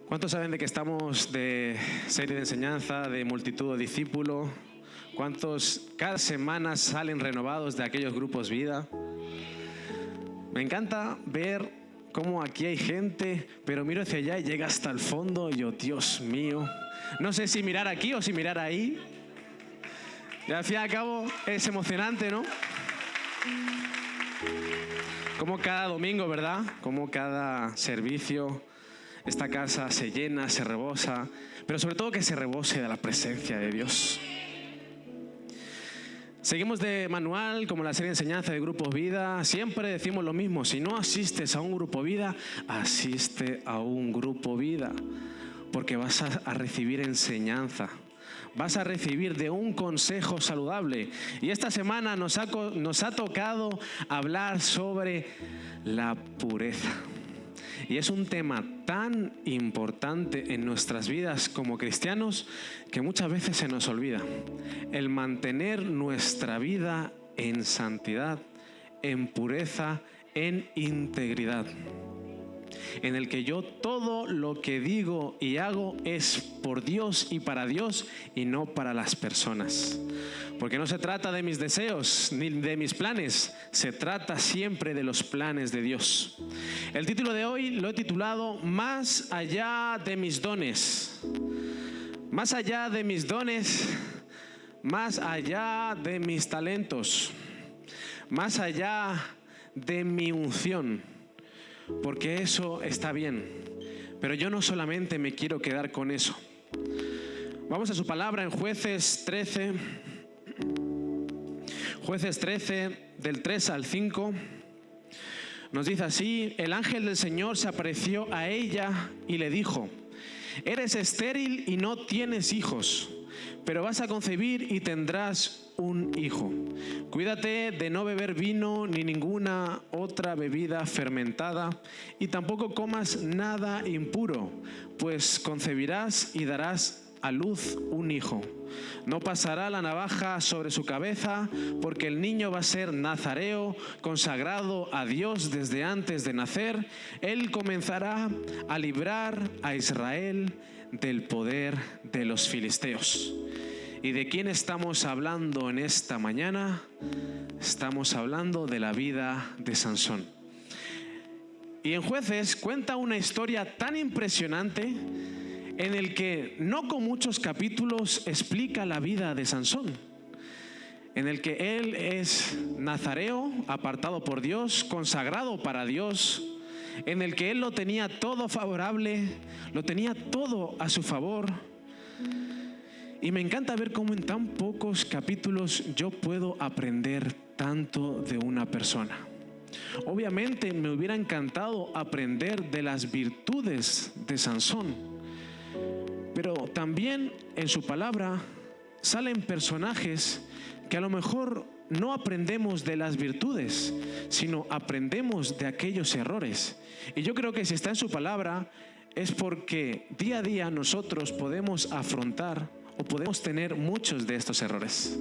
¿Cuántos saben de que estamos de serie de enseñanza, de multitud de discípulos? ¿Cuántos cada semana salen renovados de aquellos grupos vida? Me encanta ver cómo aquí hay gente, pero miro hacia allá y llega hasta el fondo y yo, Dios mío, no sé si mirar aquí o si mirar ahí. Y al fin y al cabo es emocionante, ¿no? Como cada domingo, ¿verdad? Como cada servicio, esta casa se llena, se rebosa, pero sobre todo que se rebose de la presencia de Dios. Seguimos de manual, como la serie de enseñanza de Grupo Vida. Siempre decimos lo mismo: si no asistes a un Grupo Vida, asiste a un Grupo Vida, porque vas a recibir enseñanza. Vas a recibir de un consejo saludable. Y esta semana nos ha tocado hablar sobre la pureza. Y es un tema tan importante en nuestras vidas como cristianos que muchas veces se nos olvida. El mantener nuestra vida en santidad, en pureza, en integridad. En el que yo todo lo que digo y hago es por Dios y para Dios y no para las personas. Porque no se trata de mis deseos ni de mis planes, se trata siempre de los planes de Dios. El título de hoy lo he titulado Más allá de mis dones. Más allá de mis dones, más allá de mis talentos, más allá de mi unción. Porque eso está bien, pero yo no solamente me quiero quedar con eso. Vamos a su palabra en Jueces 13, del 3 al 5. Nos dice así: el ángel del Señor se apareció a ella y le dijo: eres estéril y no tienes hijos, pero vas a concebir y tendrás un hijo. Cuídate de no beber vino ni ninguna otra bebida fermentada, y tampoco comas nada impuro, pues concebirás y darás a luz un hijo. No pasará la navaja sobre su cabeza, porque el niño va a ser nazareo, consagrado a Dios desde antes de nacer. Él comenzará a librar a Israel del poder de los filisteos. ¿Y de quién estamos hablando en esta mañana? Estamos hablando de la vida de Sansón. Y en Jueces cuenta una historia tan impresionante en el que no con muchos capítulos explica la vida de Sansón, en el que él es nazareo, apartado por Dios, consagrado para Dios, en el que él lo tenía todo favorable, lo tenía todo a su favor. Y me encanta ver cómo en tan pocos capítulos yo puedo aprender tanto de una persona. Obviamente me hubiera encantado aprender de las virtudes de Sansón, pero también en su palabra salen personajes que a lo mejor no aprendemos de las virtudes, sino aprendemos de aquellos errores. Y yo creo que si está en su palabra es porque día a día nosotros podemos afrontar o podemos tener muchos de estos errores.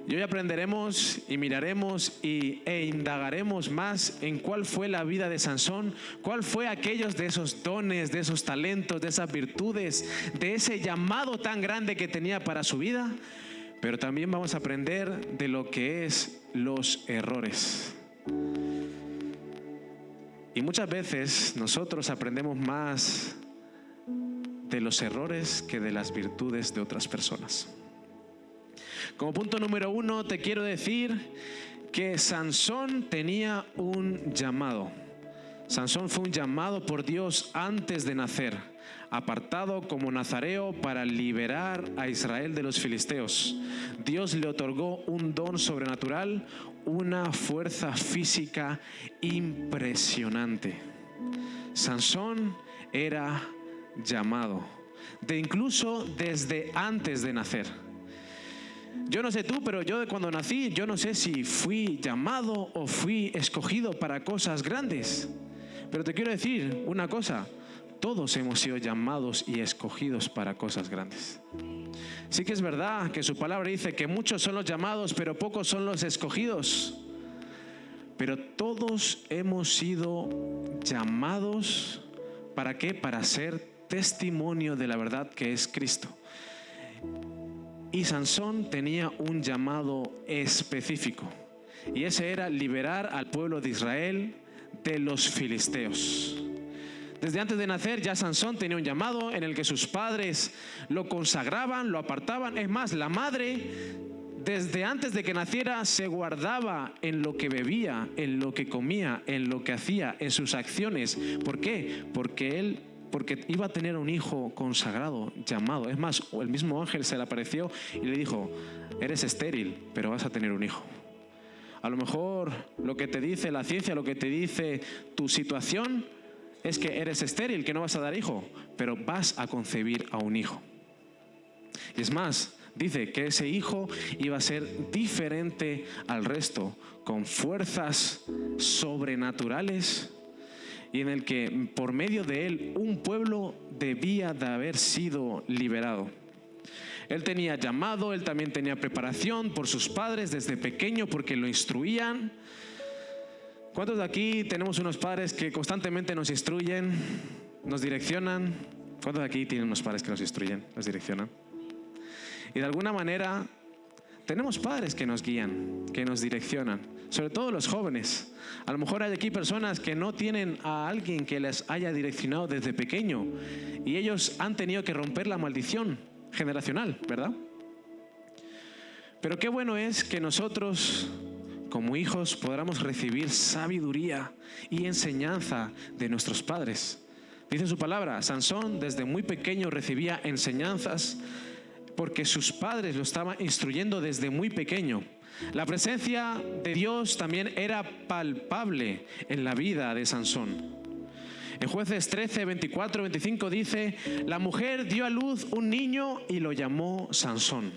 Y hoy aprenderemos y miraremos e indagaremos más en cuál fue la vida de Sansón, cuál fue aquellos de esos dones, de esos talentos, de esas virtudes, de ese llamado tan grande que tenía para su vida. Pero también vamos a aprender de lo que es los errores. Y muchas veces nosotros aprendemos más de los errores que de las virtudes de otras personas. Como punto número 1 te quiero decir que Sansón tenía un llamado. Sansón fue un llamado por Dios antes de nacer, apartado como nazareo para liberar a Israel de los filisteos. Dios le otorgó un don sobrenatural, una fuerza física impresionante. Sansón era llamado, incluso desde antes de nacer. Yo no sé tú, pero yo de cuando nací, yo no sé si fui llamado o fui escogido para cosas grandes. Pero te quiero decir una cosa: todos hemos sido llamados y escogidos para cosas grandes. Sí que es verdad que su palabra dice que muchos son los llamados, pero pocos son los escogidos. Pero todos hemos sido llamados, ¿para qué? Para ser testimonio de la verdad que es Cristo. Y Sansón tenía un llamado específico, y ese era liberar al pueblo de Israel de los filisteos. Desde antes de nacer ya Sansón tenía un llamado en el que sus padres lo consagraban, lo apartaban. Es más, la madre desde antes de que naciera se guardaba en lo que bebía, en lo que comía, en lo que hacía, en sus acciones. ¿Por qué? Porque iba a tener un hijo consagrado, llamado. Es más, el mismo ángel se le apareció y le dijo: eres estéril, pero vas a tener un hijo. A lo mejor lo que te dice la ciencia, lo que te dice tu situación, es que eres estéril, que no vas a dar hijo, pero vas a concebir a un hijo. Y es más, dice que ese hijo iba a ser diferente al resto, con fuerzas sobrenaturales, y en el que por medio de él un pueblo debía de haber sido liberado. Él tenía llamado, él también tenía preparación por sus padres desde pequeño, porque lo instruían. ¿Cuántos de aquí tenemos unos padres que constantemente nos instruyen, nos direccionan? ¿Cuántos de aquí tienen unos padres que nos instruyen, nos direccionan? Y de alguna manera tenemos padres que nos guían, que nos direccionan, sobre todo los jóvenes. A lo mejor hay aquí personas que no tienen a alguien que les haya direccionado desde pequeño, y ellos han tenido que romper la maldición generacional, ¿verdad? Pero qué bueno es que nosotros, como hijos, podamos recibir sabiduría y enseñanza de nuestros padres. Dice su palabra, Sansón desde muy pequeño recibía enseñanzas porque sus padres lo estaban instruyendo desde muy pequeño. La presencia de Dios también era palpable en la vida de Sansón. En Jueces 13, 24, 25 dice: la mujer dio a luz un niño y lo llamó Sansón.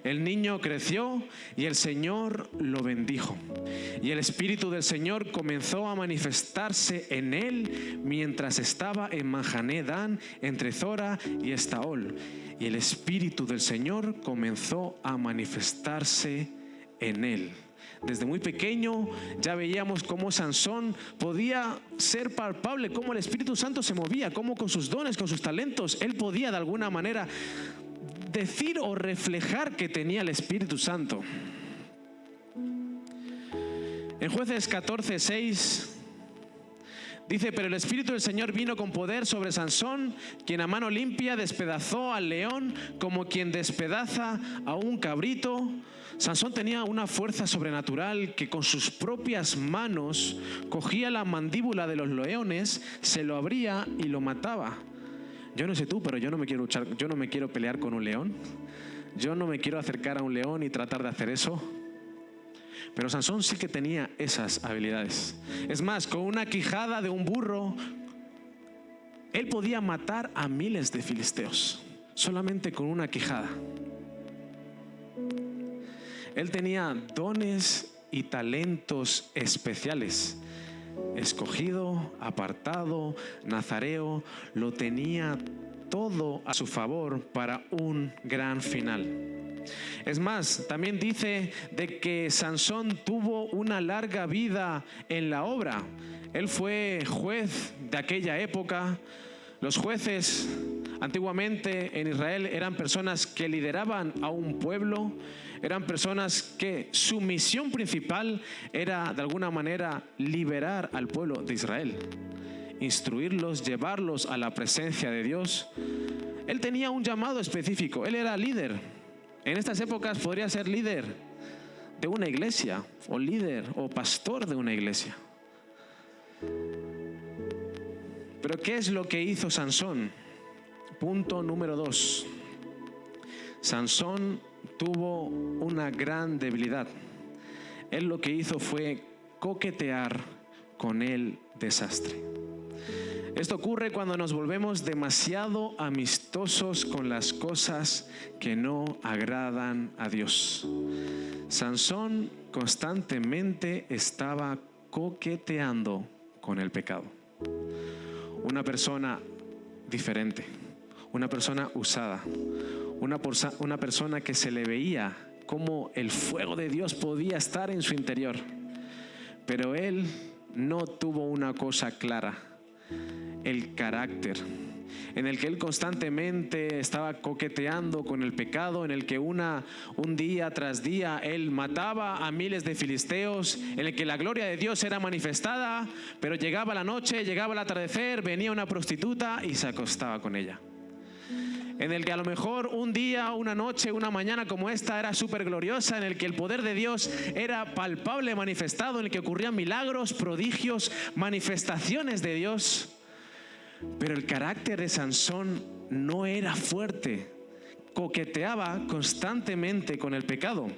El niño creció y el Señor lo bendijo. Y el Espíritu del Señor comenzó a manifestarse en él mientras estaba en Mahané Dan, entre Zora y Estaol. Y el Espíritu del Señor comenzó a manifestarse en él. Desde muy pequeño ya veíamos cómo Sansón podía ser palpable, cómo el Espíritu Santo se movía, cómo con sus dones, con sus talentos, él podía de alguna manera decir o reflejar que tenía el Espíritu Santo. En Jueces 14, 6 dice: pero el Espíritu del Señor vino con poder sobre Sansón, quien a mano limpia despedazó al león como quien despedaza a un cabrito. Sansón tenía una fuerza sobrenatural que con sus propias manos cogía la mandíbula de los leones, se lo abría y lo mataba. Yo no sé tú, pero yo no me quiero pelear con un león. Yo no me quiero acercar a un león y tratar de hacer eso. Pero Sansón sí que tenía esas habilidades. Es más, con una quijada de un burro, él podía matar a miles de filisteos, solamente con una quijada. Él tenía dones y talentos especiales. Escogido, apartado, nazareo, lo tenía todo a su favor para un gran final. Es más, también dice de que Sansón tuvo una larga vida en la obra. Él fue juez de aquella época. Los jueces antiguamente en Israel eran personas que lideraban a un pueblo, eran personas que su misión principal era de alguna manera liberar al pueblo de Israel, instruirlos, llevarlos a la presencia de Dios. Él tenía un llamado específico, él era líder. En estas épocas podría ser líder de una iglesia, o líder o pastor de una iglesia. Pero ¿qué es lo que hizo Sansón? Punto número 2. Sansón tuvo una gran debilidad. Él lo que hizo fue coquetear con el desastre. Esto ocurre cuando nos volvemos demasiado amistosos con las cosas que no agradan a Dios. Sansón constantemente estaba coqueteando con el pecado. Una persona diferente, una persona usada, una persona que se le veía como el fuego de Dios podía estar en su interior. Pero él no tuvo una cosa clara: el carácter. en el que él constantemente estaba coqueteando con el pecado, en el que un día tras día él mataba a miles de filisteos, en el que la gloria de Dios era manifestada, pero llegaba la noche, llegaba el atardecer, venía una prostituta y se acostaba con ella. En el que a lo mejor un día, una noche, una mañana como esta era súper gloriosa, en el que el poder de Dios era palpable, manifestado, en el que ocurrían milagros, prodigios, manifestaciones de Dios. Pero el carácter de Sansón no era fuerte, coqueteaba constantemente con el pecado.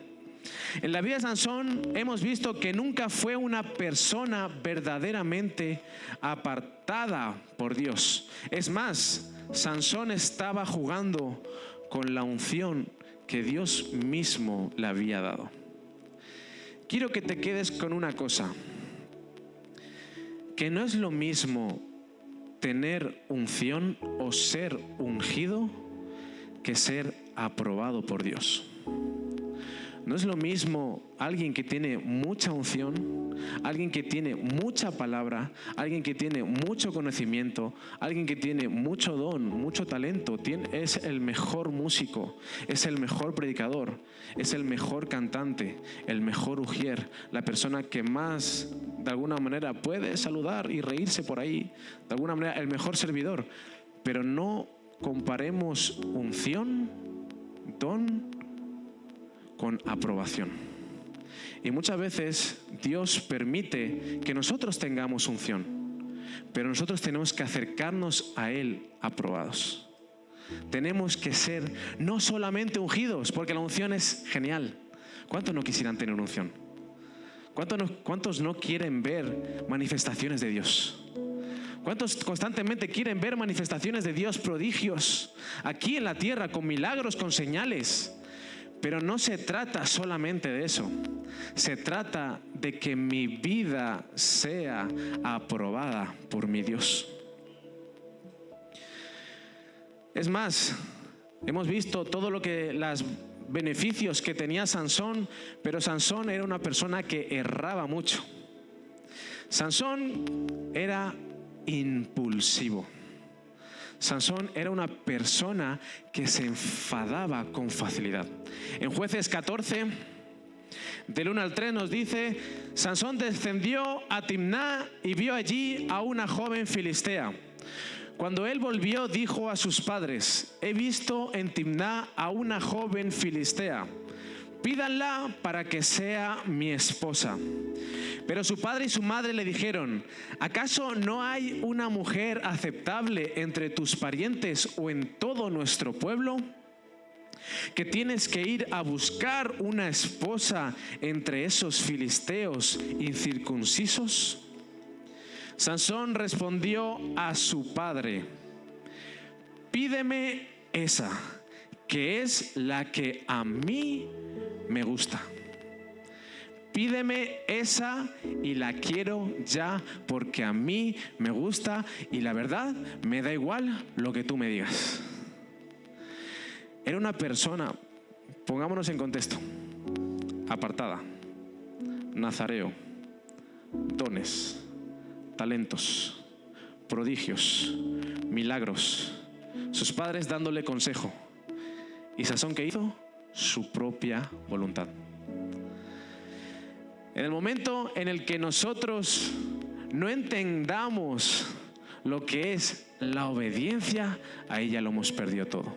En la vida de Sansón hemos visto que nunca fue una persona verdaderamente apartada por Dios. Es más, Sansón estaba jugando con la unción que Dios mismo le había dado. Quiero que te quedes con una cosa, que no es lo mismo tener unción o ser ungido que ser aprobado por Dios. No es lo mismo alguien que tiene mucha unción, alguien que tiene mucha palabra, alguien que tiene mucho conocimiento, alguien que tiene mucho don, mucho talento, es el mejor músico, es el mejor predicador, es el mejor cantante, el mejor ujier, la persona que más de alguna manera puede saludar y reírse por ahí, de alguna manera el mejor servidor. Pero no comparemos unción, don, con aprobación. Y muchas veces Dios permite que nosotros tengamos unción, pero nosotros tenemos que acercarnos a Él aprobados. Tenemos que ser no solamente ungidos, porque la unción es genial. ¿Cuántos no quisieran tener unción? ¿Cuántos no quieren ver manifestaciones de Dios? ¿Cuántos constantemente quieren ver manifestaciones de Dios, prodigios, aquí en la tierra, con milagros, con señales? Pero no se trata solamente de eso. Se trata de que mi vida sea aprobada por mi Dios. Es más, hemos visto todo lo que los beneficios que tenía Sansón, pero Sansón era una persona que erraba mucho. Sansón era impulsivo. Sansón era una persona que se enfadaba con facilidad. En Jueces 14, del 1 al 3 nos dice: Sansón descendió a Timná y vio allí a una joven filistea. Cuando él volvió, dijo a sus padres: he visto en Timná a una joven filistea. Pídanla para que sea mi esposa. Pero su padre y su madre le dijeron: ¿acaso no hay una mujer aceptable entre tus parientes o en todo nuestro pueblo, que tienes que ir a buscar una esposa entre esos filisteos incircuncisos? Sansón respondió a su padre: pídeme esa, que es la que a mí me gusta. Pídeme esa y la quiero ya, porque a mí me gusta y la verdad me da igual lo que tú me digas. Era una persona, pongámonos en contexto, apartada, nazareo, dones, talentos, prodigios, milagros, sus padres dándole consejo. ¿Y Sansón qué hizo? Su propia voluntad. En el momento en el que nosotros no entendamos lo que es la obediencia, ahí ya lo hemos perdido todo.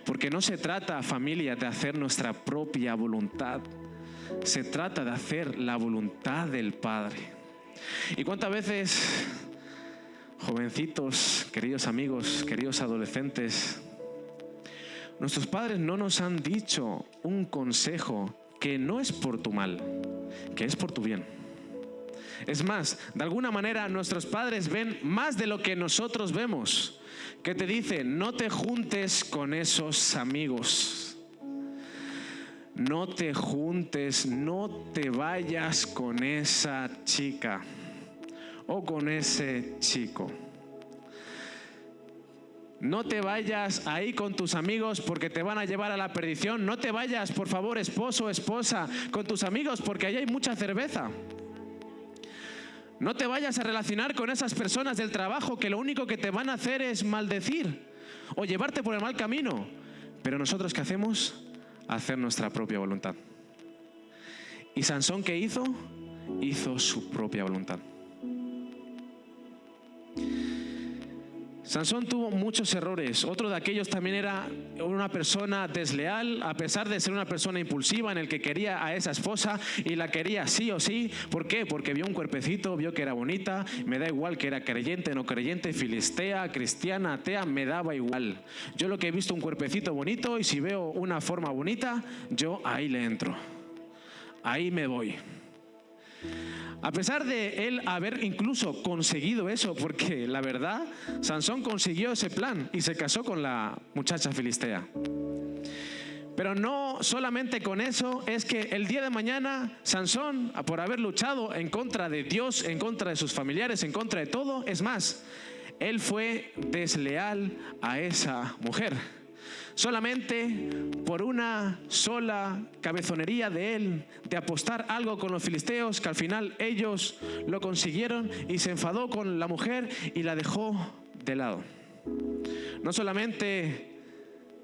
Porque no se trata, familia, de hacer nuestra propia voluntad. Se trata de hacer la voluntad del Padre. ¿Y cuántas veces, jovencitos, queridos amigos, queridos adolescentes, nuestros padres no nos han dicho un consejo que no es por tu mal, que es por tu bien? Es más, de alguna manera nuestros padres ven más de lo que nosotros vemos, que te dicen: no te juntes con esos amigos, no te juntes, no te vayas con esa chica o con ese chico. No te vayas ahí con tus amigos porque te van a llevar a la perdición. No te vayas, por favor, esposo o esposa, con tus amigos porque allí hay mucha cerveza. No te vayas a relacionar con esas personas del trabajo que lo único que te van a hacer es maldecir o llevarte por el mal camino. Pero nosotros, ¿qué hacemos? Hacer nuestra propia voluntad. ¿Y Sansón qué hizo? Hizo su propia voluntad. Sansón tuvo muchos errores. Otro de aquellos también era una persona desleal, a pesar de ser una persona impulsiva en el que quería a esa esposa y la quería sí o sí. ¿Por qué? Porque vio un cuerpecito, vio que era bonita, me da igual que era creyente, no creyente, filistea, cristiana, atea, me daba igual. Yo lo que he visto un cuerpecito bonito y si veo una forma bonita, yo ahí le entro. Ahí me voy. A pesar de él haber incluso conseguido eso, porque la verdad, Sansón consiguió ese plan y se casó con la muchacha filistea. Pero no solamente con eso, es que el día de mañana Sansón, por haber luchado en contra de Dios, en contra de sus familiares, en contra de todo, es más, él fue desleal a esa mujer. Solamente por una sola cabezonería de él, de apostar algo con los filisteos, que al final ellos lo consiguieron, y se enfadó con la mujer y la dejó de lado. No solamente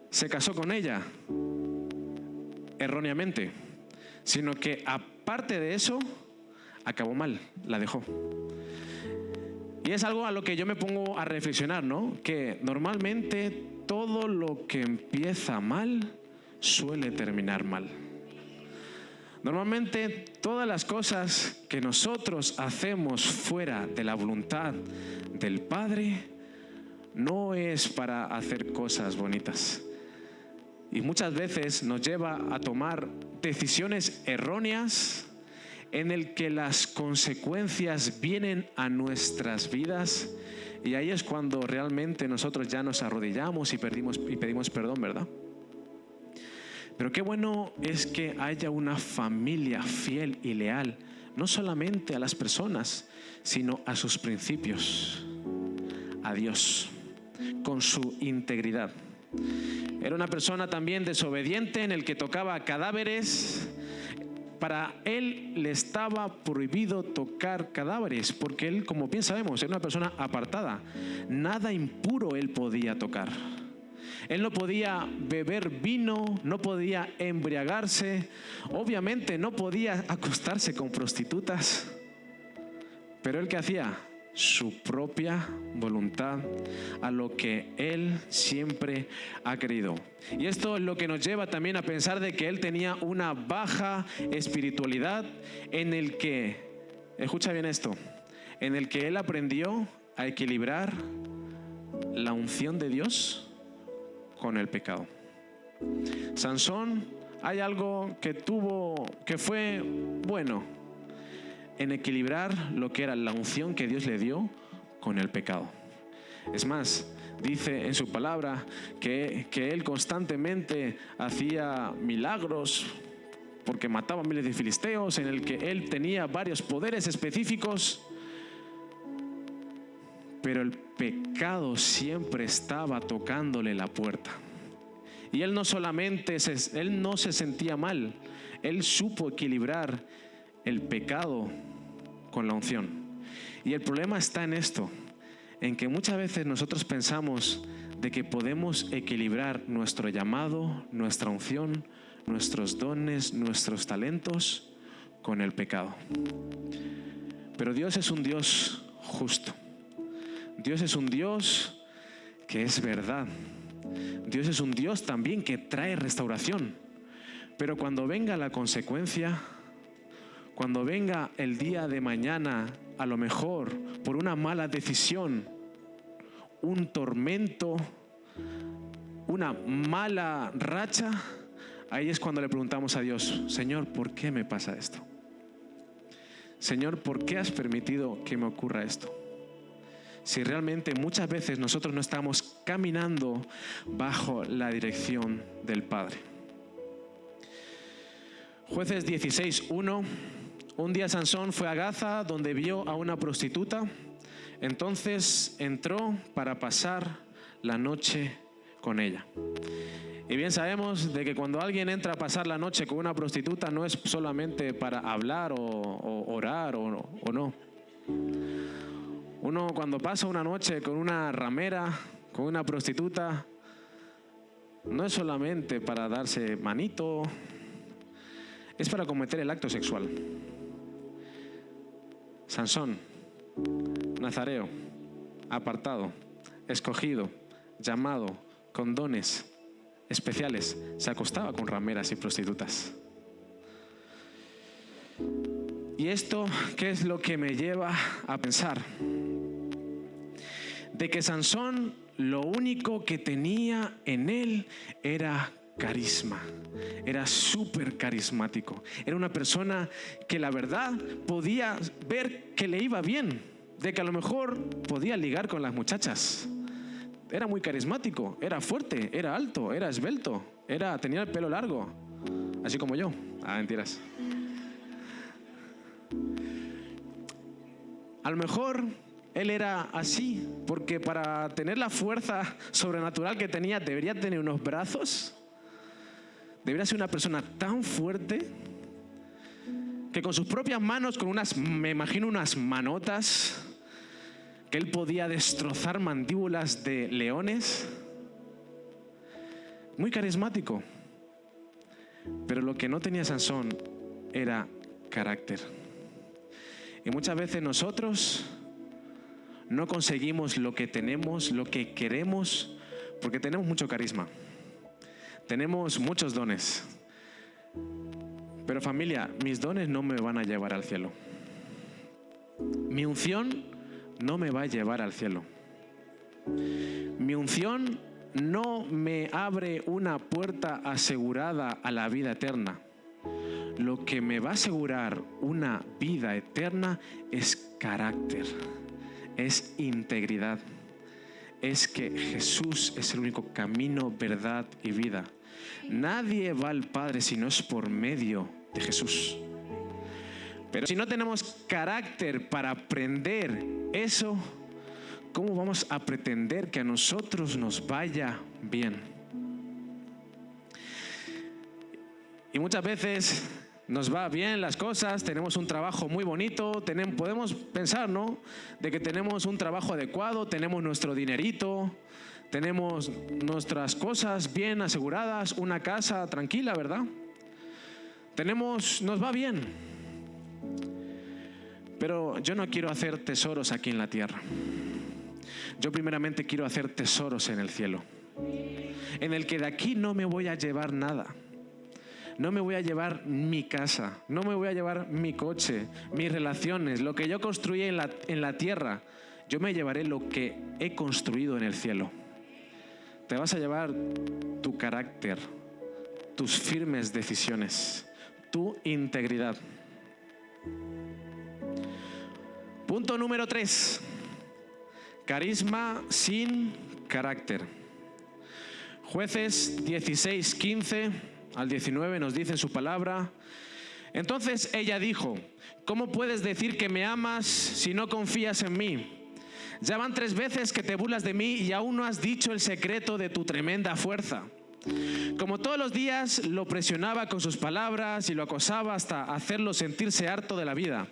se casó con ella erróneamente, sino que aparte de eso, acabó mal, la dejó. Y es algo a lo que yo me pongo a reflexionar, ¿no? Que normalmente todo lo que empieza mal suele terminar mal. Normalmente todas las cosas que nosotros hacemos fuera de la voluntad del Padre no es para hacer cosas bonitas. Y muchas veces nos lleva a tomar decisiones erróneas en el que las consecuencias vienen a nuestras vidas, y ahí es cuando realmente nosotros ya nos arrodillamos y pedimos perdón, ¿verdad? Pero qué bueno es que haya una familia fiel y leal, no solamente a las personas, sino a sus principios, a Dios, con su integridad. Era una persona también desobediente en el que tocaba cadáveres. Para él le estaba prohibido tocar cadáveres, porque él, como bien sabemos, era una persona apartada. Nada impuro él podía tocar. Él no podía beber vino, no podía embriagarse, obviamente no podía acostarse con prostitutas. Pero él, ¿qué hacía? Su propia voluntad, a lo que él siempre ha querido. Y esto es lo que nos lleva también a pensar de que él tenía una baja espiritualidad en el que, escucha bien esto, en el que él aprendió a equilibrar la unción de Dios con el pecado. Sansón, hay algo que fue bueno en equilibrar lo que era la unción que Dios le dio con el pecado. Es más, dice en su palabra que él constantemente hacía milagros porque mataba a miles de filisteos, en el que él tenía varios poderes específicos, pero el pecado siempre estaba tocándole la puerta. Y él no se sentía mal, él supo equilibrar el pecado con la unción. Y el problema está en esto, en que muchas veces nosotros pensamos de que podemos equilibrar nuestro llamado, nuestra unción, nuestros dones, nuestros talentos con el pecado. Pero Dios es un Dios justo. Dios es un Dios que es verdad. Dios es un Dios también que trae restauración. Pero cuando venga la consecuencia, cuando venga el día de mañana, a lo mejor por una mala decisión, un tormento, una mala racha, ahí es cuando le preguntamos a Dios: Señor, ¿por qué me pasa esto? Señor, ¿por qué has permitido que me ocurra esto? Si realmente muchas veces nosotros no estamos caminando bajo la dirección del Padre. Jueces 16:1. Un día Sansón fue a Gaza, donde vio a una prostituta. Entonces entró para pasar la noche con ella. Y bien sabemos de que cuando alguien entra a pasar la noche con una prostituta, no es solamente para hablar o orar o no. Uno cuando pasa una noche con una ramera, con una prostituta, no es solamente para darse manito, es para cometer el acto sexual. Sansón, nazareo, apartado, escogido, llamado, con dones especiales, se acostaba con rameras y prostitutas. ¿Y esto qué es lo que me lleva a pensar? De que Sansón lo único que tenía en él era carisma. Era súper carismático. Era una persona que la verdad podía ver que le iba bien, de que a lo mejor podía ligar con las muchachas. Era muy carismático, era fuerte, era alto, era esbelto, tenía el pelo largo, así como yo. Mentiras. A lo mejor él era así porque para tener la fuerza sobrenatural que tenía debería tener unos brazos. Debería ser una persona tan fuerte que con sus propias manos, me imagino unas manotas, que él podía destrozar mandíbulas de leones. Muy carismático. Pero lo que no tenía Sansón era carácter. Y muchas veces nosotros no conseguimos lo que tenemos, lo que queremos, porque tenemos mucho carisma. Tenemos muchos dones. Pero familia, mis dones no me van a llevar al cielo. Mi unción no me va a llevar al cielo. Mi unción no me abre una puerta asegurada a la vida eterna. Lo que me va a asegurar una vida eterna es carácter, es integridad. Es que Jesús es el único camino, verdad y vida. Nadie va al Padre si no es por medio de Jesús. Pero si no tenemos carácter para aprender eso, ¿cómo vamos a pretender que a nosotros nos vaya bien? Y muchas veces nos va bien las cosas, tenemos un trabajo muy bonito, podemos pensar, ¿no?, de que tenemos un trabajo adecuado, tenemos nuestro dinerito, tenemos nuestras cosas bien aseguradas, una casa tranquila, ¿verdad? Nos va bien. Pero yo no quiero hacer tesoros aquí en la tierra. Yo primeramente quiero hacer tesoros en el cielo, en el que de aquí no me voy a llevar nada. No me voy a llevar mi casa, no me voy a llevar mi coche, mis relaciones, lo que yo construí en la tierra. Yo me llevaré lo que he construido en el cielo. Te vas a llevar tu carácter, tus firmes decisiones, tu integridad. Punto número 3. Carisma sin carácter. Jueces 16:15 al 19 nos dice en su palabra: entonces ella dijo, ¿cómo puedes decir que me amas si no confías en mí? Ya van 3 veces que te burlas de mí y aún no has dicho el secreto de tu tremenda fuerza. Como todos los días lo presionaba con sus palabras y lo acosaba hasta hacerlo sentirse harto de la vida.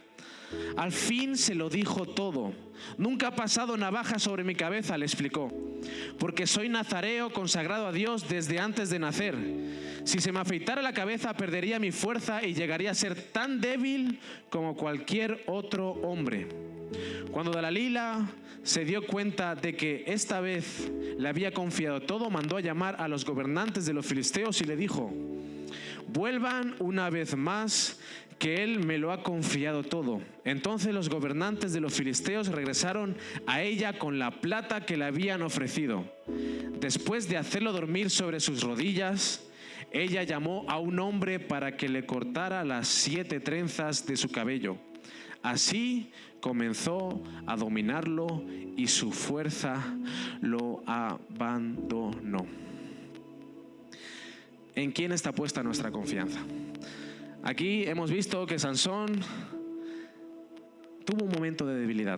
Al fin se lo dijo todo. Nunca ha pasado navaja sobre mi cabeza, le explicó, porque soy nazareo consagrado a Dios desde antes de nacer. Si se me afeitara la cabeza perdería mi fuerza y llegaría a ser tan débil como cualquier otro hombre. Cuando Dalila se dio cuenta de que esta vez le había confiado todo, mandó a llamar a los gobernantes de los filisteos y le dijo: vuelvan una vez más, que él me lo ha confiado todo. Entonces los gobernantes de los filisteos regresaron a ella con la plata que le habían ofrecido. Después de hacerlo dormir sobre sus rodillas, ella llamó a un hombre para que le cortara las 7 trenzas de su cabello. Así comenzó a dominarlo y su fuerza lo abandonó. ¿En quién está puesta nuestra confianza? Aquí hemos visto que Sansón tuvo un momento de debilidad,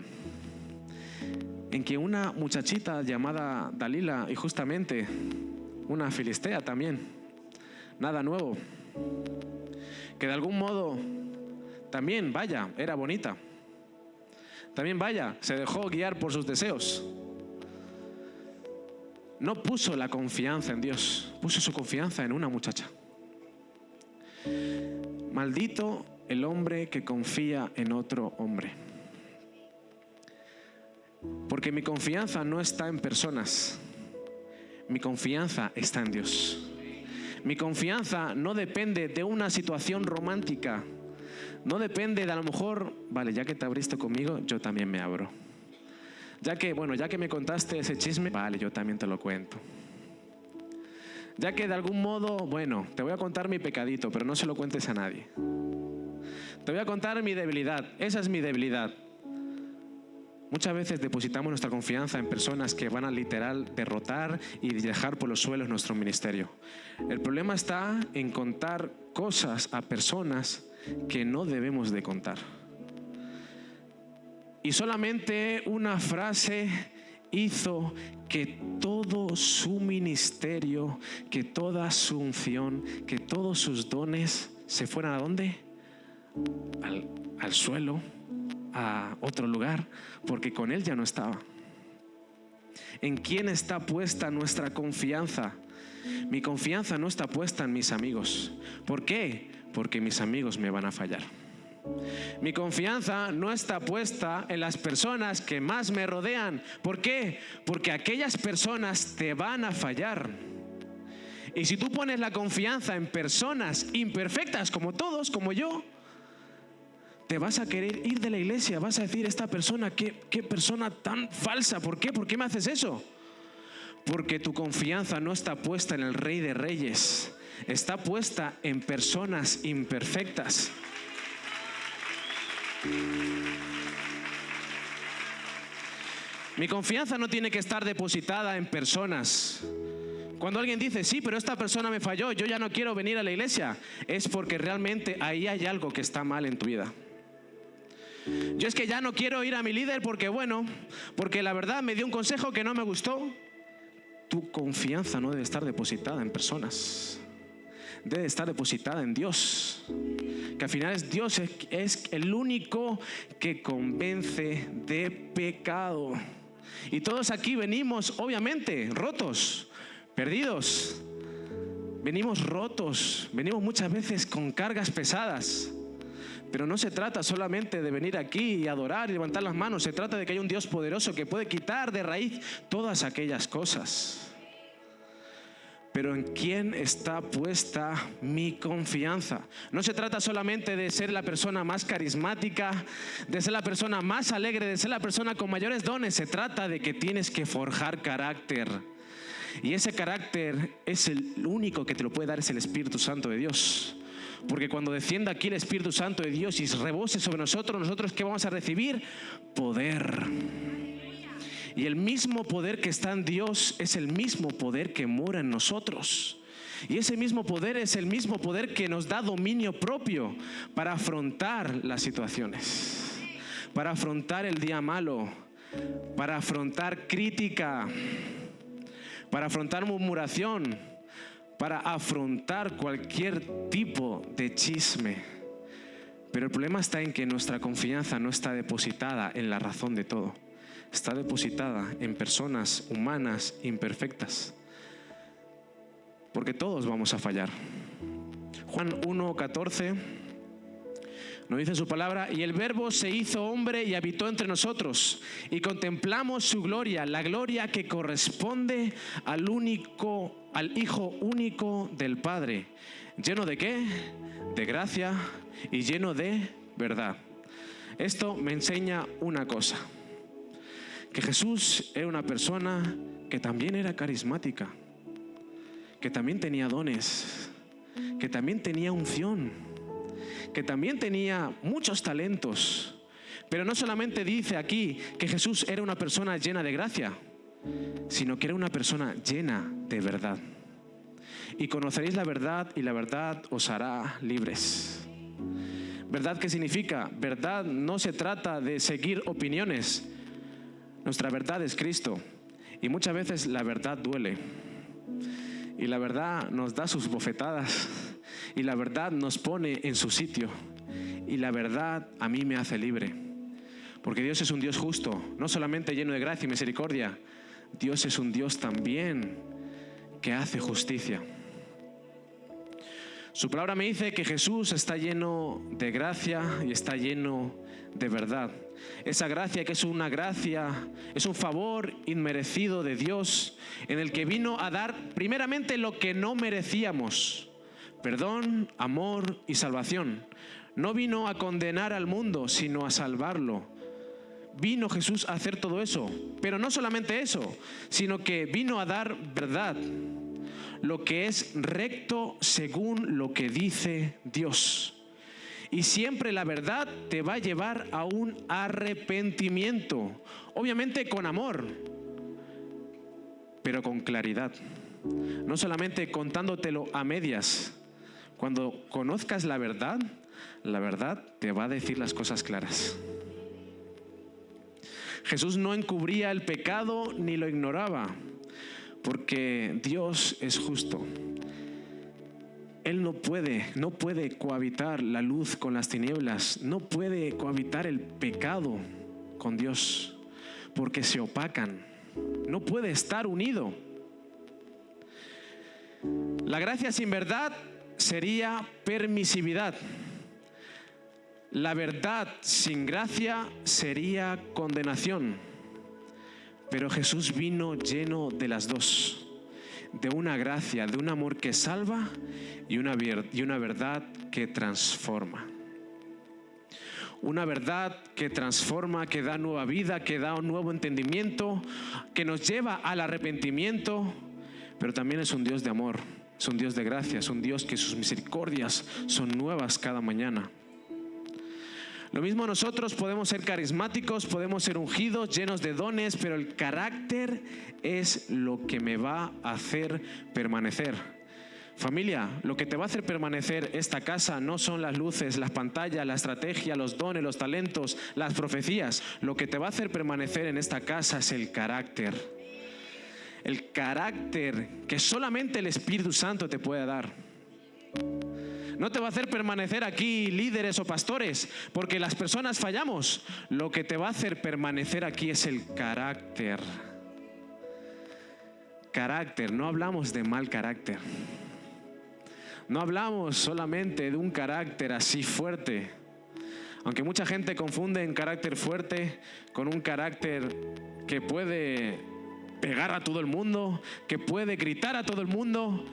en que una muchachita llamada Dalila, y justamente una filistea también, nada nuevo, que de algún modo también, era bonita, También vaya, se dejó guiar por sus deseos. No puso la confianza en Dios, puso su confianza en una muchacha. Maldito el hombre que confía en otro hombre. Porque mi confianza no está en personas, mi confianza está en Dios. Mi confianza no depende de una situación romántica, no depende de a lo mejor, vale, ya que te abriste conmigo, yo también me abro. Ya que me contaste ese chisme, vale, yo también te lo cuento. Ya que de algún modo, bueno, te voy a contar mi pecadito, pero no se lo cuentes a nadie. Te voy a contar mi debilidad, esa es mi debilidad. Muchas veces depositamos nuestra confianza en personas que van a literal derrotar y dejar por los suelos nuestro ministerio. El problema está en contar cosas a personas que no debemos de contar. Y solamente una frase hizo que todo su ministerio, que toda su unción, que todos sus dones se fueran ¿a dónde? Al suelo, a otro lugar, porque con él ya no estaba. ¿En quién está puesta nuestra confianza? Mi confianza no está puesta en mis amigos. ¿Por qué? Porque mis amigos me van a fallar. Mi confianza no está puesta en las personas que más me rodean. ¿Por qué? Porque aquellas personas te van a fallar. Y si tú pones la confianza en personas imperfectas como todos, como yo, te vas a querer ir de la iglesia. Vas a decir, esta persona, qué persona tan falsa. ¿Por qué? ¿Por qué me haces eso? Porque tu confianza no está puesta en el Rey de Reyes. Está puesta en personas imperfectas. Mi confianza no tiene que estar depositada en personas. Cuando alguien dice, sí, pero esta persona me falló, yo ya no quiero venir a la iglesia, es porque realmente ahí hay algo que está mal en tu vida. Yo es que ya no quiero ir a mi líder porque la verdad me dio un consejo que no me gustó. Tu confianza no debe estar depositada en personas, debe estar depositada en Dios. Que al final es Dios, es el único que convence de pecado. Y todos aquí venimos, obviamente, rotos, perdidos. Venimos rotos, venimos muchas veces con cargas pesadas. Pero no se trata solamente de venir aquí y adorar y levantar las manos. Se trata de que hay un Dios poderoso que puede quitar de raíz todas aquellas cosas. Pero ¿en quién está puesta mi confianza? No se trata solamente de ser la persona más carismática, de ser la persona más alegre, de ser la persona con mayores dones. Se trata de que tienes que forjar carácter. Y ese carácter es el único que te lo puede dar, es el Espíritu Santo de Dios. Porque cuando descienda aquí el Espíritu Santo de Dios y rebose sobre nosotros, ¿qué vamos a recibir? Poder. Y el mismo poder que está en Dios es el mismo poder que mora en nosotros. Y ese mismo poder es el mismo poder que nos da dominio propio para afrontar las situaciones, para afrontar el día malo, para afrontar crítica, para afrontar murmuración, para afrontar cualquier tipo de chisme. Pero el problema está en que nuestra confianza no está depositada en la razón de todo. Está depositada en personas humanas imperfectas. Porque todos vamos a fallar. Juan 1:14 nos dice su palabra: y el Verbo se hizo hombre y habitó entre nosotros, y contemplamos su gloria, la gloria que corresponde al Hijo único del Padre. ¿Lleno de qué? De gracia y lleno de verdad. Esto me enseña una cosa: que Jesús era una persona que también era carismática, que también tenía dones, que también tenía unción, que también tenía muchos talentos. Pero no solamente dice aquí que Jesús era una persona llena de gracia, sino que era una persona llena de verdad. Y conoceréis la verdad, y la verdad os hará libres. ¿Verdad qué significa? Verdad no se trata de seguir opiniones. Nuestra verdad es Cristo. Y muchas veces la verdad duele. Y la verdad nos da sus bofetadas. Y la verdad nos pone en su sitio. Y la verdad a mí me hace libre. Porque Dios es un Dios justo, no solamente lleno de gracia y misericordia. Dios es un Dios también que hace justicia. Su palabra me dice que Jesús está lleno de gracia y está lleno de verdad. Esa gracia que es una gracia, es un favor inmerecido de Dios, en el que vino a dar primeramente lo que no merecíamos: perdón, amor y salvación. No vino a condenar al mundo, sino a salvarlo. Vino Jesús a hacer todo eso, pero no solamente eso, sino que vino a dar verdad, lo que es recto según lo que dice Dios. Y siempre la verdad te va a llevar a un arrepentimiento, obviamente con amor, pero con claridad. No solamente contándotelo a medias. Cuando conozcas la verdad te va a decir las cosas claras. Jesús no encubría el pecado ni lo ignoraba, porque Dios es justo. Él no puede cohabitar la luz con las tinieblas, no puede cohabitar el pecado con Dios, porque se opacan. No puede estar unido. La gracia sin verdad sería permisividad. La verdad sin gracia sería condenación. Pero Jesús vino lleno de las dos, de una gracia, de un amor que salva y una verdad que transforma. Una verdad que transforma, que da nueva vida, que da un nuevo entendimiento, que nos lleva al arrepentimiento, pero también es un Dios de amor, es un Dios de gracia, es un Dios que sus misericordias son nuevas cada mañana. Lo mismo nosotros podemos ser carismáticos, podemos ser ungidos, llenos de dones, pero el carácter es lo que me va a hacer permanecer. Familia, lo que te va a hacer permanecer esta casa no son las luces, las pantallas, la estrategia, los dones, los talentos, las profecías. Lo que te va a hacer permanecer en esta casa es el carácter. El carácter que solamente el Espíritu Santo te puede dar. No te va a hacer permanecer aquí líderes o pastores, porque las personas fallamos. Lo que te va a hacer permanecer aquí es el carácter. Carácter, no hablamos de mal carácter. No hablamos solamente de un carácter así fuerte. Aunque mucha gente confunde un carácter fuerte con un carácter que puede pegar a todo el mundo, que puede gritar a todo el mundo.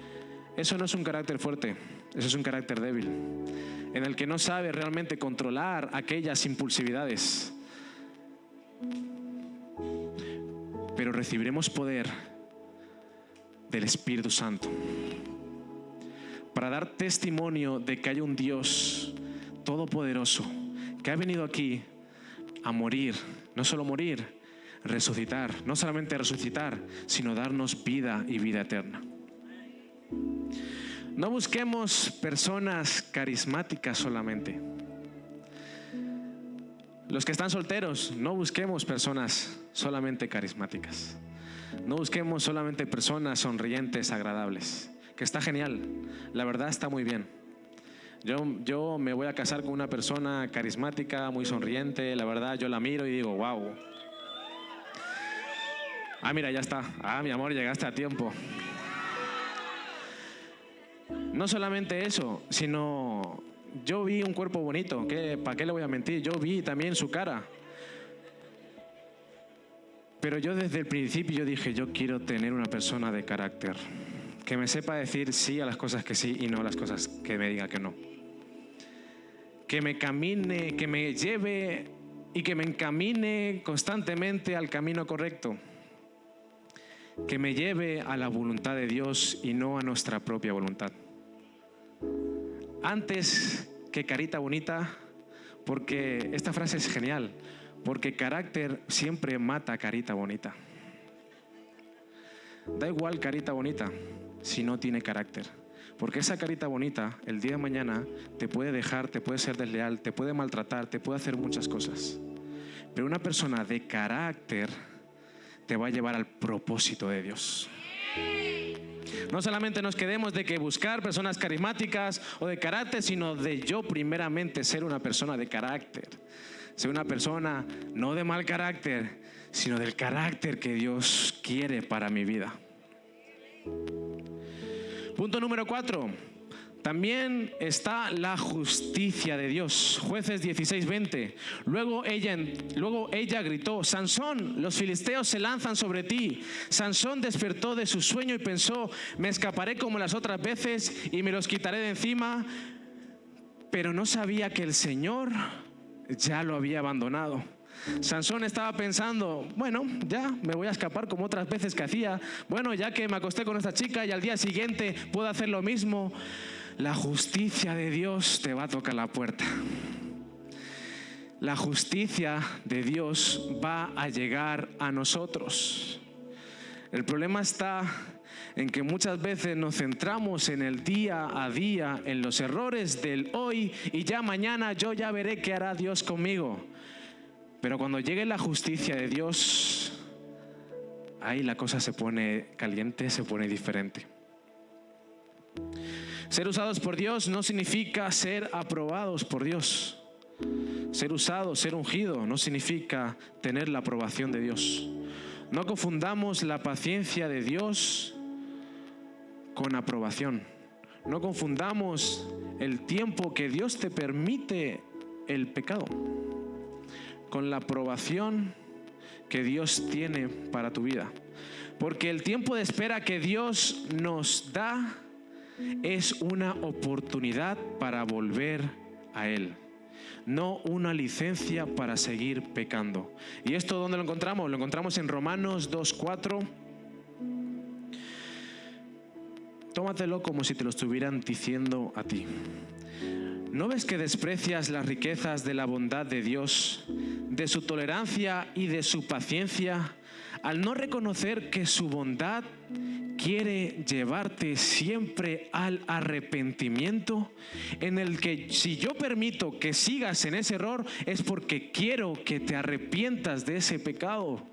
Eso no es un carácter fuerte. Eso es un carácter débil, en el que no sabe realmente controlar aquellas impulsividades. Pero recibiremos poder del Espíritu Santo para dar testimonio de que hay un Dios todopoderoso que ha venido aquí a morir, no solo morir, resucitar, no solamente resucitar, sino darnos vida y vida eterna. No busquemos personas carismáticas solamente. Los que están solteros, no busquemos personas solamente carismáticas. No busquemos solamente personas sonrientes, agradables, que está genial, la verdad está muy bien. Yo me voy a casar con una persona carismática, muy sonriente, la verdad yo la miro y digo, wow. Ah, mira, ya está. Ah, mi amor, llegaste a tiempo. No solamente eso, sino yo vi un cuerpo bonito, ¿para qué le voy a mentir? Yo vi también su cara. Pero yo desde el principio yo dije, yo quiero tener una persona de carácter, que me sepa decir sí a las cosas que sí y no a las cosas que me diga que no. Que me camine, que me lleve y que me encamine constantemente al camino correcto. Que me lleve a la voluntad de Dios y no a nuestra propia voluntad. Antes que carita bonita, porque esta frase es genial, porque carácter siempre mata carita bonita. Da igual carita bonita si no tiene carácter, porque esa carita bonita el día de mañana te puede dejar, te puede ser desleal, te puede maltratar, te puede hacer muchas cosas. Pero una persona de carácter te va a llevar al propósito de Dios. No solamente nos quedemos de que buscar personas carismáticas o de carácter, sino de yo primeramente ser una persona de carácter. Ser una persona no de mal carácter, sino del carácter que Dios quiere para mi vida. Punto número 4. También está la justicia de Dios. Jueces 16:20. Luego ella gritó: Sansón, los filisteos se lanzan sobre ti. Sansón despertó de su sueño y pensó: me escaparé como las otras veces y me los quitaré de encima. Pero no sabía que el Señor ya lo había abandonado. Sansón estaba pensando: bueno, ya me voy a escapar como otras veces que hacía. Bueno, ya que me acosté con esta chica y al día siguiente puedo hacer lo mismo. La justicia de Dios te va a tocar la puerta. La justicia de Dios va a llegar a nosotros. El problema está en que muchas veces nos centramos en el día a día, en los errores del hoy, y ya mañana yo ya veré qué hará Dios conmigo. Pero cuando llegue la justicia de Dios, ahí la cosa se pone caliente, se pone diferente. Ser usados por Dios no significa ser aprobados por Dios. Ser usado, ser ungido, no significa tener la aprobación de Dios. No confundamos la paciencia de Dios con aprobación. No confundamos el tiempo que Dios te permite el pecado con la aprobación que Dios tiene para tu vida. Porque el tiempo de espera que Dios nos da es una oportunidad para volver a Él, no una licencia para seguir pecando. ¿Y esto dónde lo encontramos? Lo encontramos en Romanos 2:4. Tómatelo como si te lo estuvieran diciendo a ti. ¿No ves que desprecias las riquezas de la bondad de Dios, de su tolerancia y de su paciencia, al no reconocer que su bondad quiere llevarte siempre al arrepentimiento, en el que si yo permito que sigas en ese error es porque quiero que te arrepientas de ese pecado?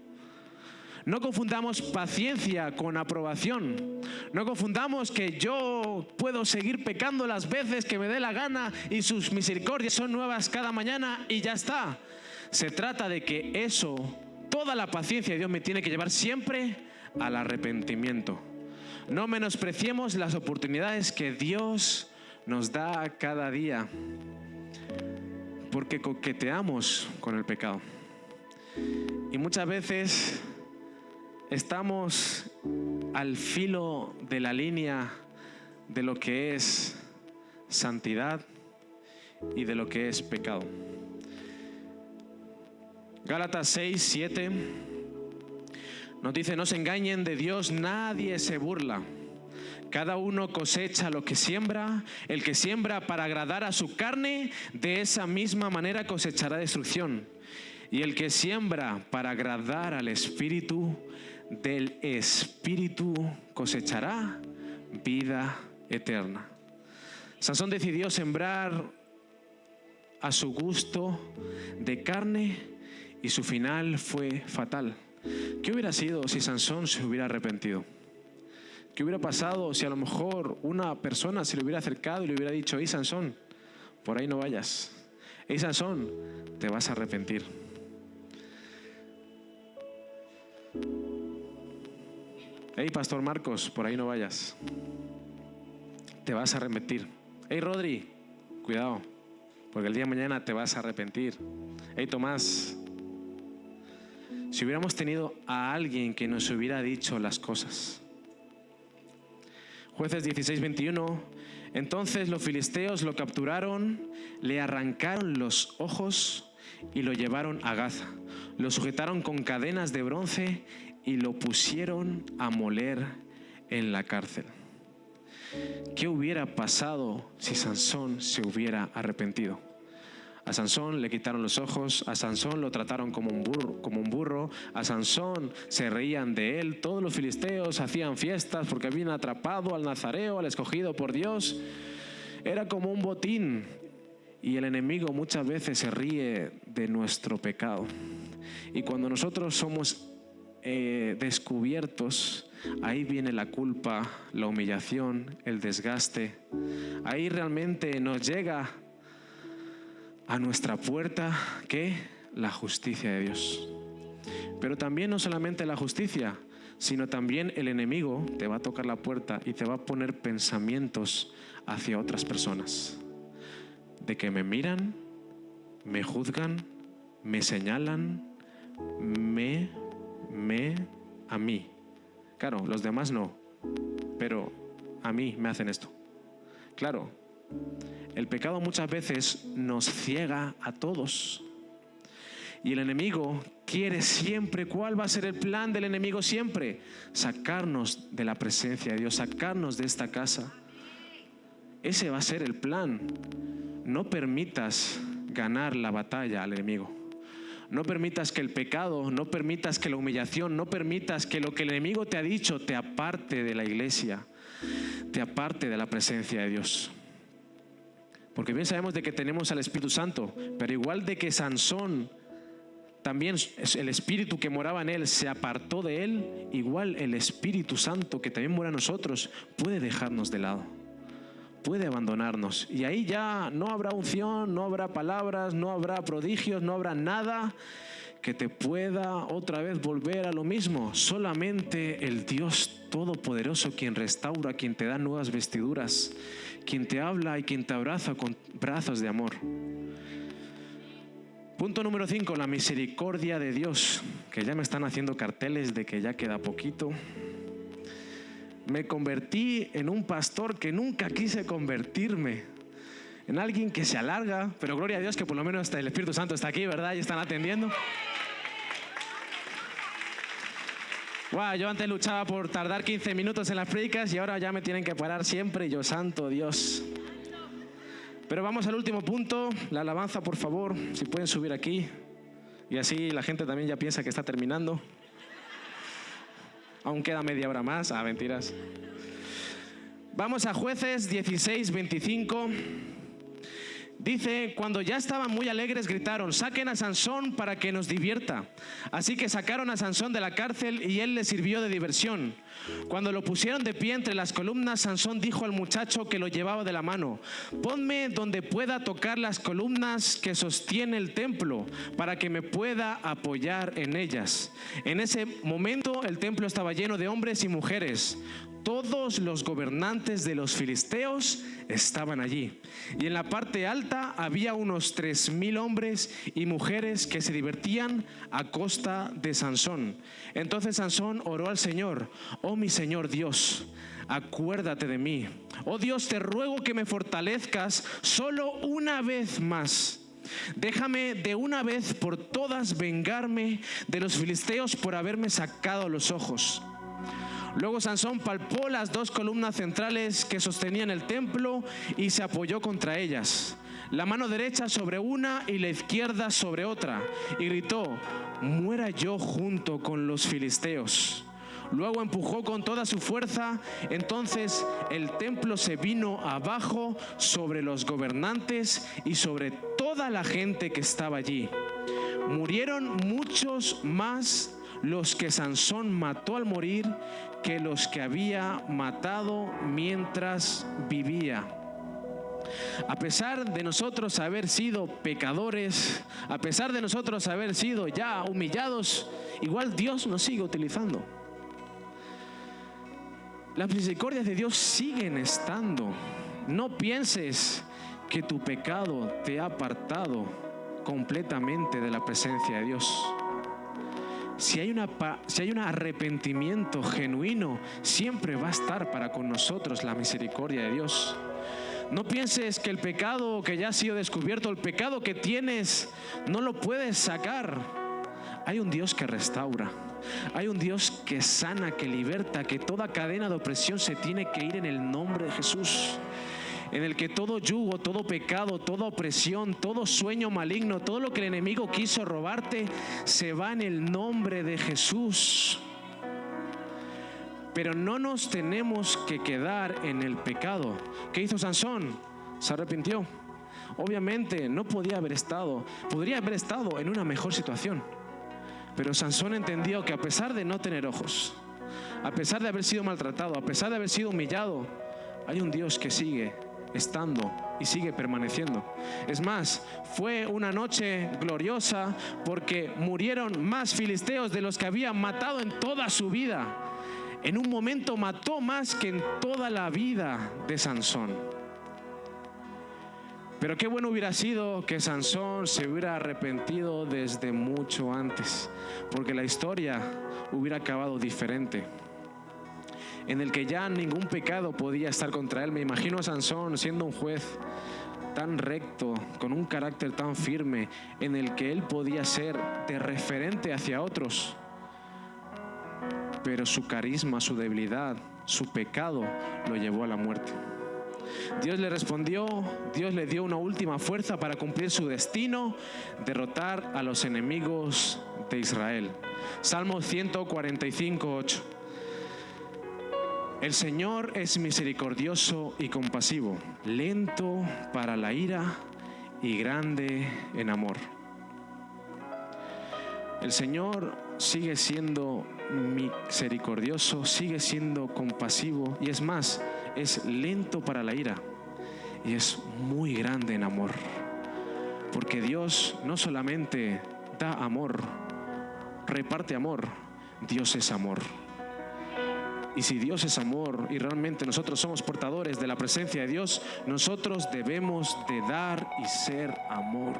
No confundamos paciencia con aprobación. No confundamos que yo puedo seguir pecando las veces que me dé la gana y sus misericordias son nuevas cada mañana y ya está. Se trata de que eso, toda la paciencia de Dios me tiene que llevar siempre al arrepentimiento. No menospreciemos las oportunidades que Dios nos da cada día, porque coqueteamos con el pecado. Y muchas veces estamos al filo de la línea de lo que es santidad y de lo que es pecado. Gálatas 6:7 nos dice: no se engañen, de Dios nadie se burla. Cada uno cosecha lo que siembra. El que siembra para agradar a su carne, de esa misma manera cosechará destrucción. Y el que siembra para agradar al Espíritu, del Espíritu cosechará vida eterna. Sansón decidió sembrar a su gusto de carne y su final fue fatal. ¿Qué hubiera sido si Sansón se hubiera arrepentido? ¿Qué hubiera pasado si a lo mejor una persona se le hubiera acercado y le hubiera dicho: hey Sansón, por ahí no vayas, hey Sansón, te vas a arrepentir? Hey Pastor Marcos, por ahí no vayas, te vas a arrepentir. Hey Rodri, cuidado, porque el día de mañana te vas a arrepentir. Hey Tomás, si hubiéramos tenido a alguien que nos hubiera dicho las cosas. Jueces 16:21. Entonces los filisteos lo capturaron, le arrancaron los ojos y lo llevaron a Gaza. Lo sujetaron con cadenas de bronce y lo pusieron a moler en la cárcel. ¿Qué hubiera pasado si Sansón se hubiera arrepentido? A Sansón le quitaron los ojos, a Sansón lo trataron como un burro, a Sansón se reían de él, todos los filisteos hacían fiestas porque habían atrapado al nazareo, al escogido por Dios. Era como un botín y el enemigo muchas veces se ríe de nuestro pecado. Y cuando nosotros somos descubiertos, ahí viene la culpa, la humillación, el desgaste. Ahí realmente nos llega a nuestra puerta, ¿qué? La justicia de Dios. Pero también no solamente la justicia, sino también el enemigo te va a tocar la puerta y te va a poner pensamientos hacia otras personas. De que me miran, me juzgan, me señalan, a mí. Claro, los demás no, pero a mí me hacen esto. Claro, el pecado muchas veces nos ciega a todos. Y el enemigo quiere siempre, ¿cuál va a ser el plan del enemigo siempre? Sacarnos de la presencia de Dios, sacarnos de esta casa. Ese va a ser el plan. No permitas ganar la batalla al enemigo. No permitas que el pecado, no permitas que la humillación, no permitas que lo que el enemigo te ha dicho te aparte de la iglesia, te aparte de la presencia de Dios. Porque bien sabemos de que tenemos al Espíritu Santo, pero igual de que Sansón, también el Espíritu que moraba en él se apartó de él, igual el Espíritu Santo que también mora en nosotros puede dejarnos de lado, puede abandonarnos. Y ahí ya no habrá unción, no habrá palabras, no habrá prodigios, no habrá nada que te pueda otra vez volver a lo mismo. Solamente el Dios Todopoderoso, quien restaura, quien te da nuevas vestiduras, quien te habla y quien te abraza con brazos de amor. Punto número 5, la misericordia de Dios, que ya me están haciendo carteles de que ya queda poquito. Me convertí en un pastor que nunca quise convertirme, en alguien que se alarga, pero gloria a Dios que por lo menos el Espíritu Santo está aquí, ¿verdad? Y están atendiendo. Wow, yo antes luchaba por tardar 15 minutos en las prédicas y ahora ya me tienen que parar siempre. Y yo, santo Dios. Pero vamos al último punto, la alabanza, por favor, si pueden subir aquí. Y así la gente también ya piensa que está terminando. Aún queda media hora más. Mentiras. Vamos a Jueces 16:25. Dice, cuando ya estaban muy alegres gritaron, saquen a Sansón para que nos divierta. Así que sacaron a Sansón de la cárcel y él les sirvió de diversión. Cuando lo pusieron de pie entre las columnas, Sansón dijo al muchacho que lo llevaba de la mano, ponme donde pueda tocar las columnas que sostiene el templo, para que me pueda apoyar en ellas. En ese momento el templo estaba lleno de hombres y mujeres. Todos los gobernantes de los filisteos estaban allí. Y en la parte alta había unos 3,000 hombres y mujeres que se divertían a costa de Sansón. Entonces Sansón oró al Señor, oh mi Señor Dios, acuérdate de mí. Oh Dios, te ruego que me fortalezcas solo una vez más. Déjame de una vez por todas vengarme de los filisteos por haberme sacado los ojos. Luego Sansón palpó las 2 columnas centrales que sostenían el templo y se apoyó contra ellas, la mano derecha sobre una y la izquierda sobre otra, y gritó, muera yo junto con los filisteos. Luego empujó con toda su fuerza, entonces el templo se vino abajo sobre los gobernantes y sobre toda la gente que estaba allí. Murieron muchos más los que Sansón mató al morir que los que había matado mientras vivía. A pesar de nosotros haber sido pecadores, a pesar de nosotros haber sido ya humillados, igual Dios nos sigue utilizando. Las misericordias de Dios siguen estando. No pienses que tu pecado te ha apartado completamente de la presencia de Dios. Si hay un arrepentimiento genuino, siempre va a estar para con nosotros la misericordia de Dios. No pienses que el pecado que ya ha sido descubierto, el pecado que tienes, no lo puedes sacar. Hay un Dios que restaura. Hay un Dios que sana, que liberta, que toda cadena de opresión se tiene que ir en el nombre de Jesús. En el que todo yugo, todo pecado, toda opresión, todo sueño maligno, todo lo que el enemigo quiso robarte, se va en el nombre de Jesús. Pero no nos tenemos que quedar en el pecado. ¿Qué hizo Sansón? Se arrepintió. Obviamente no podría haber estado en una mejor situación. Pero Sansón entendió que a pesar de no tener ojos, a pesar de haber sido maltratado, a pesar de haber sido humillado, hay un Dios que sigue estando y sigue permaneciendo. Es más, fue una noche gloriosa porque murieron más filisteos de los que habían matado en toda su vida. En un momento mató más que en toda la vida de Sansón. Pero qué bueno hubiera sido que Sansón se hubiera arrepentido desde mucho antes, porque la historia hubiera acabado diferente, en el que ya ningún pecado podía estar contra él. Me imagino a Sansón siendo un juez tan recto, con un carácter tan firme, en el que él podía ser de referente hacia otros, pero su carisma, su debilidad, su pecado lo llevó a la muerte. Dios le respondió, Dios le dio una última fuerza para cumplir su destino, derrotar a los enemigos de Israel. Salmo 145, 8. El Señor es misericordioso y compasivo, lento para la ira y grande en amor. El Señor sigue siendo misericordioso, sigue siendo compasivo, y es más, es lento para la ira y es muy grande en amor. Porque Dios no solamente da amor, reparte amor, Dios es amor. Y si Dios es amor y realmente nosotros somos portadores de la presencia de Dios, nosotros debemos de dar y ser amor.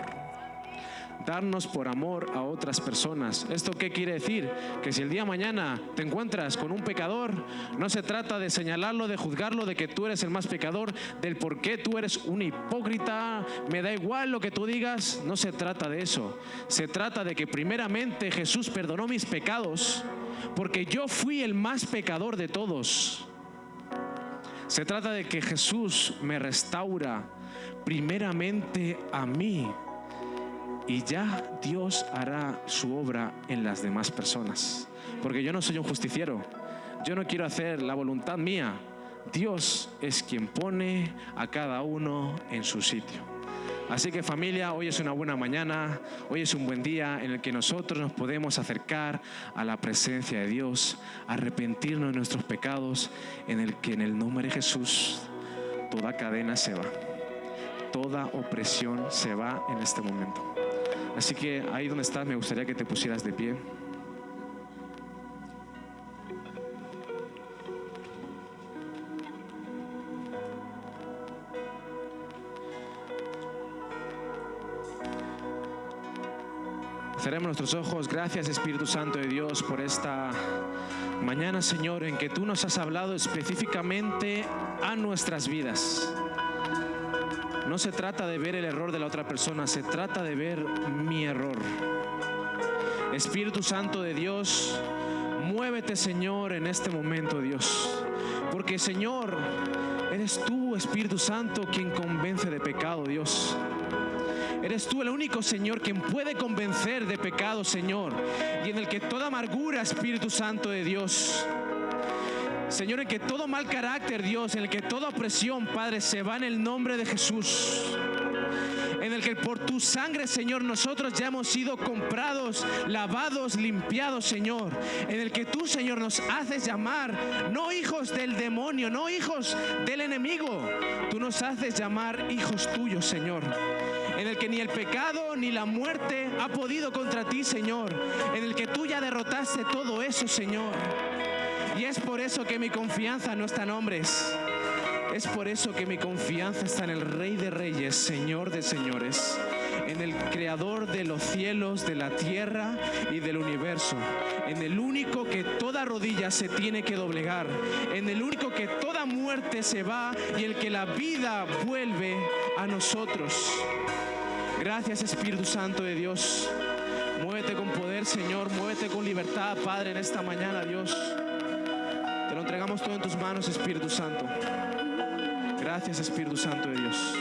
Darnos por amor a otras personas. ¿Esto qué quiere decir? Que si el día de mañana te encuentras con un pecador, no se trata de señalarlo, de juzgarlo, de que tú eres el más pecador, del por qué tú eres un hipócrita, me da igual lo que tú digas. No se trata de eso. Se trata de que primeramente Jesús perdonó mis pecados, porque yo fui el más pecador de todos. Se trata de que Jesús me restaura primeramente a mí, y ya Dios hará su obra en las demás personas. Porque yo no soy un justiciero, yo no quiero hacer la voluntad mía. Dios es quien pone a cada uno en su sitio. Así que familia, hoy es una buena mañana, hoy es un buen día en el que nosotros nos podemos acercar a la presencia de Dios, arrepentirnos de nuestros pecados, en el que en el nombre de Jesús toda cadena se va, toda opresión se va en este momento. Así que ahí donde estás, me gustaría que te pusieras de pie. Cerremos nuestros ojos. Gracias, Espíritu Santo de Dios, por esta mañana, Señor, en que tú nos has hablado específicamente a nuestras vidas. No se trata de ver el error de la otra persona, se trata de ver mi error. Espíritu Santo de Dios, muévete, Señor, en este momento, Dios. Porque, Señor, eres tú, Espíritu Santo, quien convence de pecado, Dios. Eres tú el único, Señor, quien puede convencer de pecado, Señor. Y en el que toda amargura, Espíritu Santo de Dios, Señor, en que todo mal carácter, Dios, en el que toda opresión, Padre, se va en el nombre de Jesús. En el que por tu sangre, Señor, nosotros ya hemos sido comprados, lavados, limpiados, Señor. En el que tú, Señor, nos haces llamar no hijos del demonio, no hijos del enemigo. Tú nos haces llamar hijos tuyos, Señor. En el que ni el pecado ni la muerte ha podido contra ti, Señor. En el que tú ya derrotaste todo eso, Señor. Y es por eso que mi confianza no está en hombres. Es por eso que mi confianza está en el Rey de Reyes, Señor de Señores, en el Creador de los cielos, de la tierra y del universo, en el único que toda rodilla se tiene que doblegar, en el único que toda muerte se va y el que la vida vuelve a nosotros. Gracias, Espíritu Santo de Dios. Muévete con poder, Señor, muévete con libertad, Padre, en esta mañana, Dios. Te lo entregamos todo en tus manos, Espíritu Santo. Gracias, Espíritu Santo de Dios.